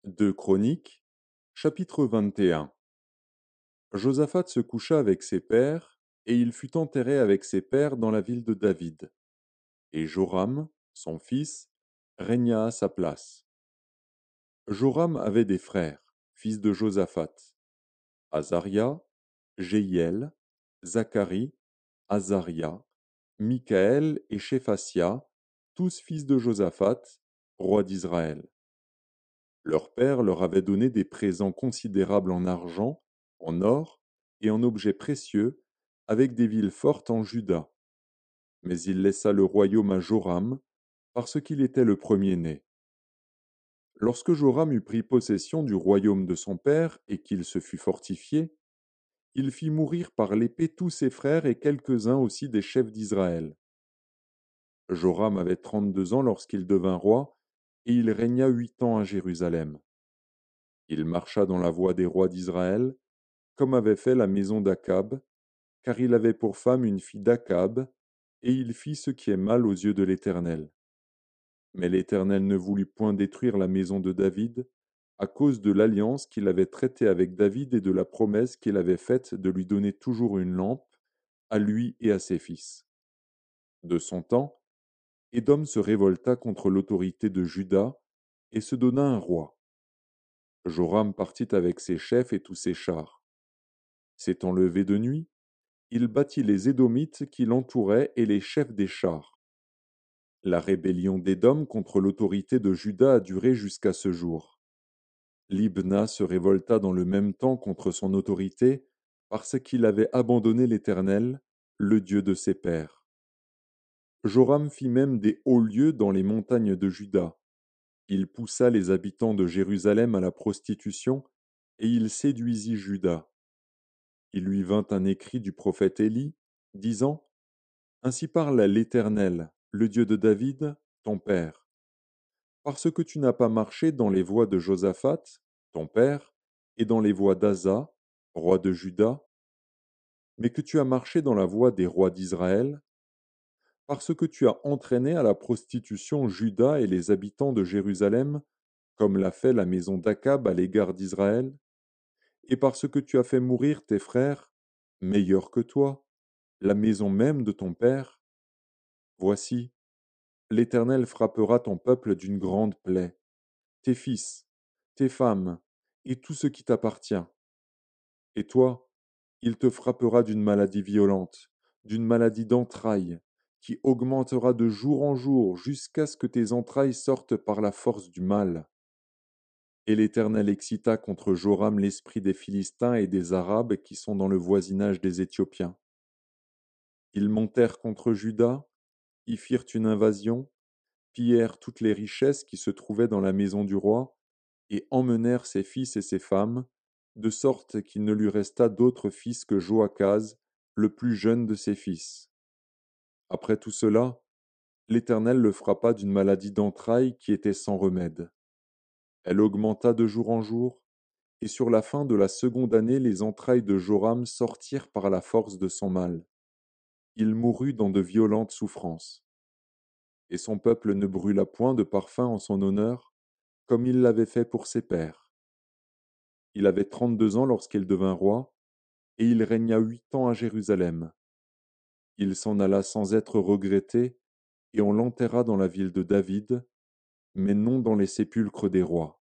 Deux Chroniques, chapitre 21. Josaphat se coucha avec ses pères, et il fut enterré avec ses pères dans la ville de David. Et Joram, son fils, régna à sa place. Joram avait des frères, fils de Josaphat: Azaria, Jéhiel, Zacharie, Azaria, Michaël et Shéphasia, tous fils de Josaphat, roi d'Israël. Leur père leur avait donné des présents considérables en argent, en or et en objets précieux, avec des villes fortes en Juda. Mais il laissa le royaume à Joram, parce qu'il était le premier-né. Lorsque Joram eut pris possession du royaume de son père et qu'il se fut fortifié, il fit mourir par l'épée tous ses frères et quelques-uns aussi des chefs d'Israël. Joram avait 32 ans lorsqu'il devint roi, et il régna 8 ans à Jérusalem. Il marcha dans la voie des rois d'Israël, comme avait fait la maison d'Akab, car il avait pour femme une fille d'Akab, et il fit ce qui est mal aux yeux de l'Éternel. Mais l'Éternel ne voulut point détruire la maison de David, à cause de l'alliance qu'il avait traitée avec David et de la promesse qu'il avait faite de lui donner toujours une lampe, à lui et à ses fils. De son temps, Édom se révolta contre l'autorité de Juda, et se donna un roi. Joram partit avec ses chefs et tous ses chars. S'étant levé de nuit, il battit les Édomites qui l'entouraient et les chefs des chars. La rébellion d'Édom contre l'autorité de Juda a duré jusqu'à ce jour. Libna se révolta dans le même temps contre son autorité parce qu'il avait abandonné l'Éternel, le Dieu de ses pères. Joram fit même des hauts lieux dans les montagnes de Juda. Il poussa les habitants de Jérusalem à la prostitution et il séduisit Juda. Il lui vint un écrit du prophète Élie, disant: Ainsi parle l'Éternel, le Dieu de David, ton père. Parce que tu n'as pas marché dans les voies de Josaphat, ton père, et dans les voies d'Asa, roi de Juda, mais que tu as marché dans la voie des rois d'Israël, parce que tu as entraîné à la prostitution Juda et les habitants de Jérusalem, comme l'a fait la maison d'Akab à l'égard d'Israël, et parce que tu as fait mourir tes frères, meilleurs que toi, la maison même de ton père, voici, l'Éternel frappera ton peuple d'une grande plaie, tes fils, tes femmes, et tout ce qui t'appartient. Et toi, il te frappera d'une maladie violente, d'une maladie d'entrailles, qui augmentera de jour en jour jusqu'à ce que tes entrailles sortent par la force du mal. Et l'Éternel excita contre Joram l'esprit des Philistins et des Arabes qui sont dans le voisinage des Éthiopiens. Ils montèrent contre Juda, y firent une invasion, pillèrent toutes les richesses qui se trouvaient dans la maison du roi, et emmenèrent ses fils et ses femmes, de sorte qu'il ne lui resta d'autre fils que Joachaz, le plus jeune de ses fils. Après tout cela, l'Éternel le frappa d'une maladie d'entrailles qui était sans remède. Elle augmenta de jour en jour, et sur la fin de la seconde année les entrailles de Joram sortirent par la force de son mal. Il mourut dans de violentes souffrances. Et son peuple ne brûla point de parfum en son honneur, comme il l'avait fait pour ses pères. Il avait 32 ans lorsqu'il devint roi, et il régna 8 ans à Jérusalem. Il s'en alla sans être regretté, et on l'enterra dans la ville de David, mais non dans les sépulcres des rois.